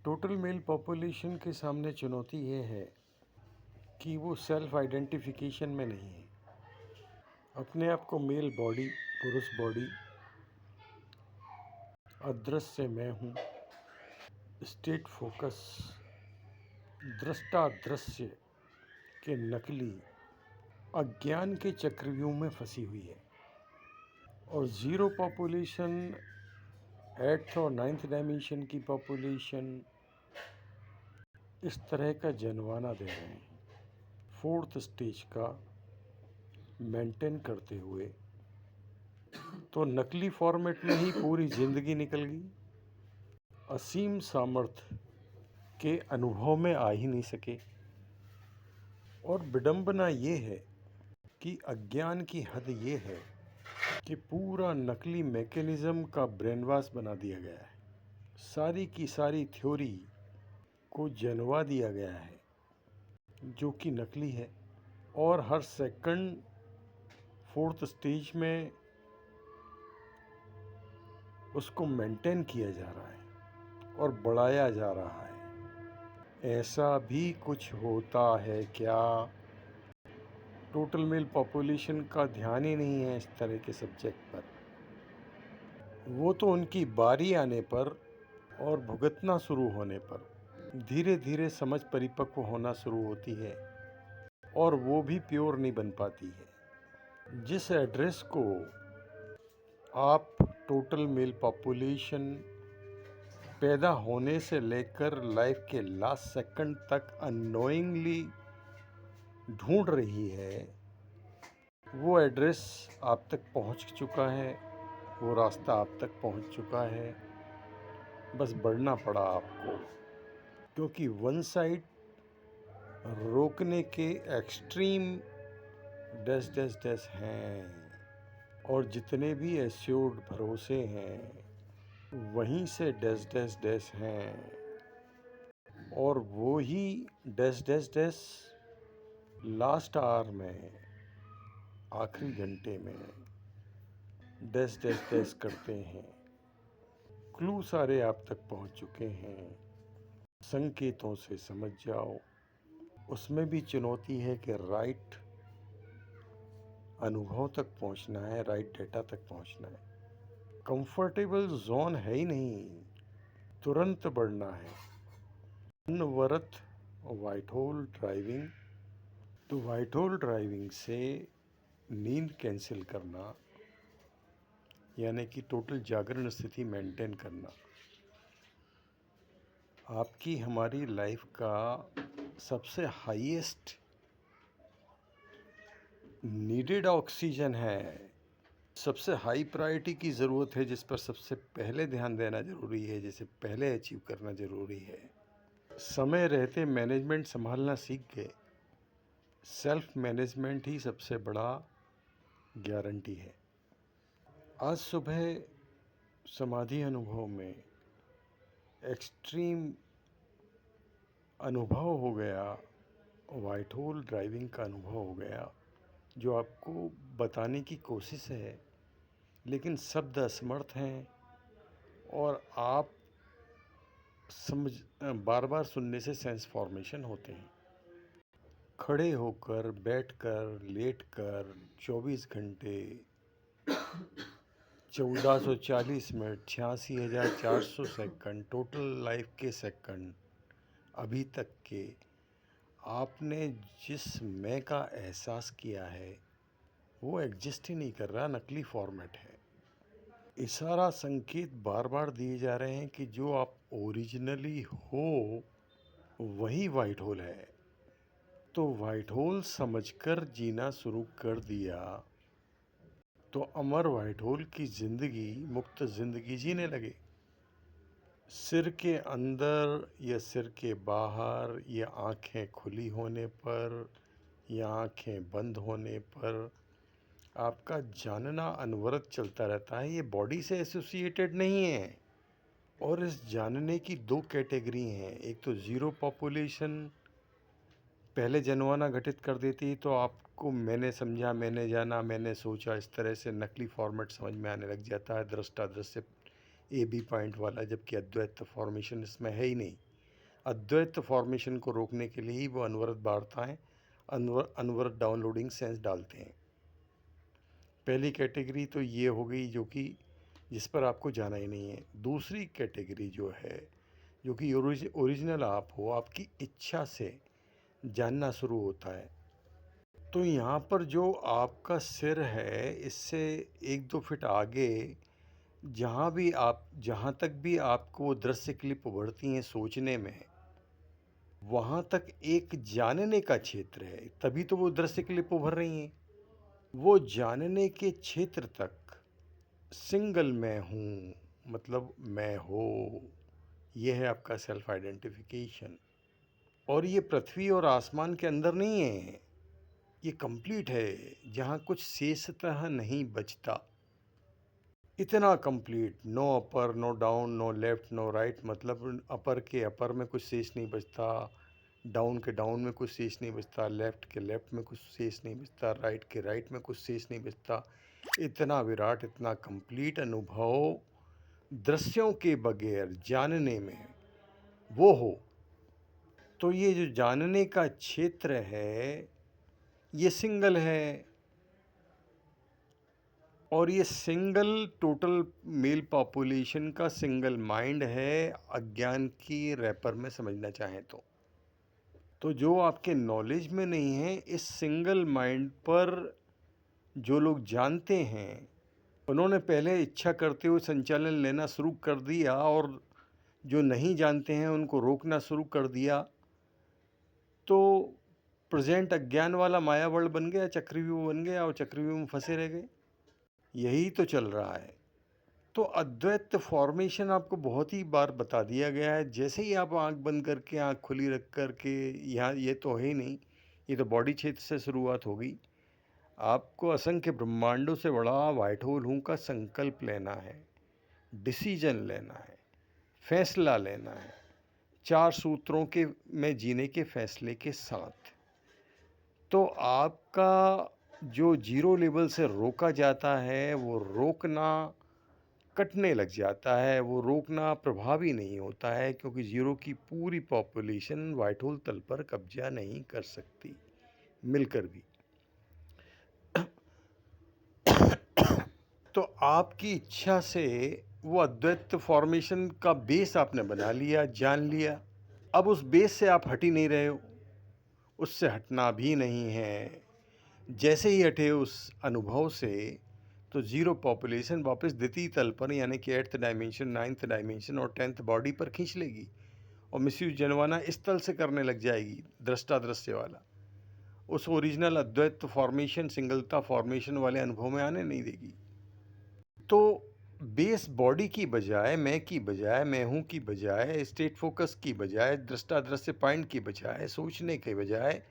Total mail population के सामने चुनौती ये है कि वो सेल्फ आइडेंटिफिकेशन में नहीं है। अपने आप को मेल बॉडी, पुरुष बॉडी, अदृश्य मैं हूँ, स्टेट फोकस, दृष्टा दृश्य के नकली अज्ञान के चक्रव्यूह में फंसी हुई है। और ज़ीरो पॉपुलेशन, 8th और 9th डायमेंशन की पॉपुलेशन इस तरह का जनवाना दे रहे हैं। 4th स्टेज का मेंटेन करते हुए तो नकली फॉर्मेट में ही पूरी जिंदगी निकल गई। असीम सामर्थ्य के अनुभव में आ ही नहीं सके। और विडंबना ये है कि अज्ञान की हद ये है कि पूरा नकली मैकेनिज्म का ब्रेन वॉश बना दिया गया है। सारी की सारी थ्योरी को जनवा दिया गया है जो कि नकली है। और हर सेकंड 4th स्टेज में उसको मेंटेन किया जा रहा है और बढ़ाया जा रहा है। ऐसा भी कुछ होता है क्या? टोटल मेल पॉपुलेशन का ध्यान ही नहीं है इस तरह के सब्जेक्ट पर। वो तो उनकी बारी आने पर और भुगतना शुरू होने पर धीरे धीरे समझ परिपक्व होना शुरू होती है और वो भी प्योर नहीं बन पाती है। जिस एड्रेस को आप टोटल मेल पॉपुलेशन पैदा होने से लेकर लाइफ के लास्ट सेकंड तक अननोइंगली ढूंढ रही है, वो एड्रेस आप तक पहुंच चुका है, वो रास्ता आप तक पहुंच चुका है। बस बढ़ना पड़ा आपको, क्योंकि वन साइड रोकने के एक्सट्रीम डैश डैश डैश हैं और जितने भी एश्योर्ड भरोसे हैं वहीं से डैश डैश डैश हैं। और वो ही dash dash dash last hour में, आखिरी घंटे में डैश डैश डैश करते हैं। क्लू सारे आप तक पहुंच चुके हैं, संकेतों से समझ जाओ। उसमें भी चुनौती है कि राइट अनुभव तक पहुंचना है, राइट डेटा तक पहुंचना है। कंफर्टेबल जोन है ही नहीं, तुरंत बढ़ना है। अनवरत वाइट होल ड्राइविंग, तो वाइट होल ड्राइविंग से नींद कैंसिल करना, यानी कि टोटल जागरण स्थिति मेंटेन करना, आपकी हमारी लाइफ का सबसे हाईएस्ट नीडेड ऑक्सीजन है। सबसे हाई प्रायोरिटी की ज़रूरत है, जिस पर सबसे पहले ध्यान देना ज़रूरी है, जिसे पहले अचीव करना ज़रूरी है। समय रहते मैनेजमेंट संभालना सीख गए। सेल्फ मैनेजमेंट ही सबसे बड़ा गारंटी है। आज सुबह समाधि अनुभव में एक्सट्रीम अनुभव हो गया, वाइट होल ड्राइविंग का अनुभव हो गया, जो आपको बताने की कोशिश है लेकिन शब्द असमर्थ हैं और आप समझ बार बार सुनने से सेंस फॉर्मेशन होते हैं। खड़े होकर, बैठकर, लेटकर 24 घंटे, 1440 मिनट, 86,400 सेकंड, टोटल लाइफ के सेकंड अभी तक के आपने जिस मैं का एहसास किया है वो एग्जिस्ट ही नहीं कर रहा, नकली फॉर्मेट है। इशारा संकेत बार बार दिए जा रहे हैं कि जो आप ओरिजिनली हो वही वाइट होल है। तो वाइट होल समझकर जीना शुरू कर दिया तो अमर वाइट होल की जिंदगी, मुक्त जिंदगी जीने लगे। सिर के अंदर या सिर के बाहर, या आंखें खुली होने पर या आंखें बंद होने पर आपका जानना अनवरत चलता रहता है। ये बॉडी से एसोसिएटेड नहीं है। और इस जानने की दो कैटेगरी हैं। एक तो ज़ीरो पॉपुलेशन पहले जनवाना घटित कर देती, तो आपको मैंने समझा, मैंने जाना, मैंने सोचा, इस तरह से नकली फॉर्मेट समझ में आने लग जाता है, दृष्टा दृश्य ए बी पॉइंट वाला, जबकि अद्वैत फॉर्मेशन इसमें है ही नहीं। अद्वैत फॉर्मेशन को रोकने के लिए ही वो अनवरत वार्ताएं, अनवरत डाउनलोडिंग सेंस डालते हैं। पहली कैटेगरी तो ये हो गई जो कि जिस पर आपको जाना ही नहीं है। दूसरी कैटेगरी जो है, जो कि ओरिजिनल आप हो, आपकी इच्छा से जानना शुरू होता है। तो यहाँ पर जो आपका सिर है, इससे 1-2 फीट आगे जहाँ तक भी आपको वो दृश्य क्लिप उभरती हैं सोचने में, वहाँ तक एक जानने का क्षेत्र है, तभी तो वो दृश्य क्लिप उभर रही हैं। वो जानने के क्षेत्र तक सिंगल मैं हूँ, मतलब मैं हो, ये है आपका सेल्फ आइडेंटिफिकेशन। और ये पृथ्वी और आसमान के अंदर नहीं है, ये कंप्लीट है, जहाँ कुछ शेषतः नहीं बचता। इतना complete, no upper, no down, no left, no right, मतलब अपर के अपर में कुछ शेष नहीं बचता, डाउन के डाउन में कुछ शेष नहीं बचता, लेफ्ट के लेफ्ट में कुछ शेष नहीं बचता, राइट के राइट में कुछ शेष नहीं बचता। इतना विराट, इतना कंप्लीट अनुभव दृश्यों के बगैर जानने में वो हो। तो ये जो जानने का क्षेत्र है, ये सिंगल है। और ये सिंगल टोटल मेल पॉपुलेशन का सिंगल माइंड है, अज्ञान की रैपर में समझना चाहें तो जो आपके नॉलेज में नहीं है, इस सिंगल माइंड पर जो लोग जानते हैं, उन्होंने पहले इच्छा करते हुए संचालन लेना शुरू कर दिया, और जो नहीं जानते हैं उनको रोकना शुरू कर दिया। तो प्रेजेंट अज्ञान वाला माया वर्ल्ड बन गया, चक्रव्यूह बन गया, और चक्रव्यूह में फंसे रह गए। यही तो चल रहा है। तो अद्वैत फॉर्मेशन आपको बहुत ही बार बता दिया गया है। जैसे ही आप आंख बंद करके, आंख खुली रख करके, यहाँ ये तो है ही नहीं, ये तो बॉडी क्षेत्र से शुरुआत हो गई। आपको असंख्य ब्रह्मांडों से बड़ा व्हाइट होल हूँ का संकल्प लेना है, डिसीजन लेना है, फैसला लेना है, 4 सूत्रों के में जीने के फैसले के साथ। तो आपका जो जीरो लेवल से रोका जाता है, वो रोकना कटने लग जाता है, वो रोकना प्रभावी नहीं होता है, क्योंकि जीरो की पूरी पॉपुलेशन व्हाइट होल तल पर कब्जा नहीं कर सकती मिलकर भी। तो आपकी इच्छा से वो अद्वैत फॉर्मेशन का बेस आपने बना लिया, जान लिया। अब उस बेस से आप हट ही नहीं रहे हो, उससे हटना भी नहीं है। जैसे ही हटे उस अनुभव से, तो जीरो पॉपुलेशन वापस द्वितीय तल पर, यानी कि 8th डायमेंशन, 9th डायमेंशन और 10th बॉडी पर खींच लेगी, और मिसयूज जनवाना इस तल से करने लग जाएगी, दृष्टा दृश्य वाला। उस ओरिजिनल अद्वैत फॉर्मेशन, सिंगलता फॉर्मेशन वाले अनुभव में आने नहीं देगी। तो बेस बॉडी की बजाय, मैं की बजाय, मैं हूँ की बजाय, स्टेट फोकस की बजाय, दृष्टा दृश्य पॉइंट की बजाय, सोचने के बजाय,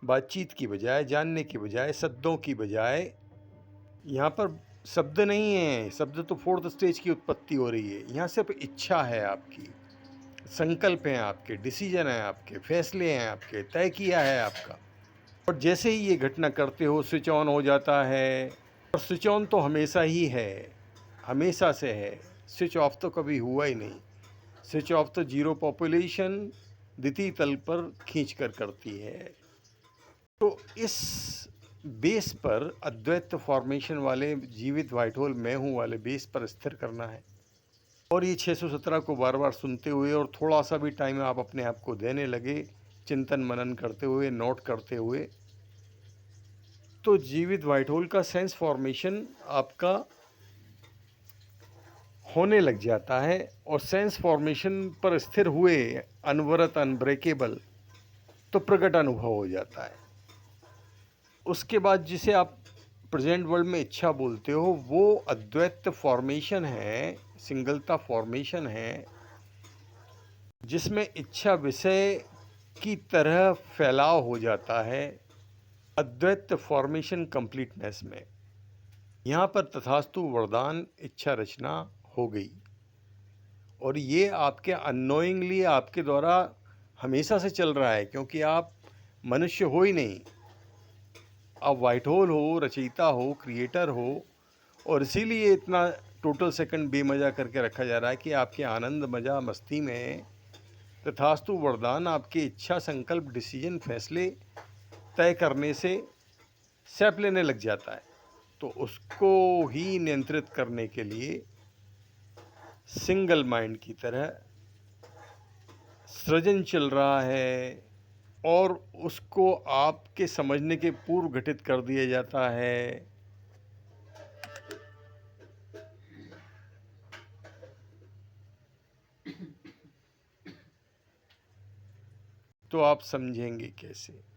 बातचीत की बजाय, जानने की बजाय, शब्दों की बजाय, यहाँ पर शब्द नहीं है, शब्द तो 4th स्टेज की उत्पत्ति हो रही है। यहाँ सिर्फ इच्छा है आपकी, संकल्प हैं आपके, डिसीजन है आपके, फैसले हैं आपके, तय किया है आपका। और जैसे ही ये घटना करते हो, स्विच ऑन हो जाता है। और स्विच ऑन तो हमेशा ही है, हमेशा से है, स्विच ऑफ तो कभी हुआ ही नहीं। स्विच ऑफ तो जीरो पॉपुलेशन द्वितीय तल पर खींच कर करती है। तो इस बेस पर, अद्वैत फॉर्मेशन वाले जीवित व्हाइट होल मैं हूँ वाले बेस पर स्थिर करना है। और ये 617 को बार बार सुनते हुए, और थोड़ा सा भी टाइम आप अपने आप को देने लगे, चिंतन मनन करते हुए, नोट करते हुए, तो जीवित व्हाइट होल का सेंस फॉर्मेशन आपका होने लग जाता है। और सेंस फॉर्मेशन पर स्थिर हुए, अनवरत, अनब्रेकेबल, तो प्रकट अनुभव हो जाता है। उसके बाद जिसे आप प्रेजेंट वर्ल्ड में इच्छा बोलते हो, वो अद्वैत फॉर्मेशन है, सिंगलता फॉर्मेशन है, जिसमें इच्छा विषय की तरह फैलाव हो जाता है अद्वैत फॉर्मेशन कंप्लीटनेस में। यहाँ पर तथास्तु वरदान इच्छा रचना हो गई, और ये आपके अननोइंगली आपके द्वारा हमेशा से चल रहा है, क्योंकि आप मनुष्य हो ही नहीं, आप व्हाइट होल हो, रचयिता हो, क्रिएटर हो। और इसीलिए इतना टोटल सेकंड बेमजा करके रखा जा रहा है कि आपके आनंद, मजा, मस्ती में तथास्तु वरदान आपके इच्छा, संकल्प, डिसीजन, फैसले तय करने से सैप लेने लग जाता है। तो उसको ही नियंत्रित करने के लिए सिंगल माइंड की तरह सृजन चल रहा है और उसको आपके समझने के पूर्व घटित कर दिया जाता है। तो आप समझेंगे कैसे?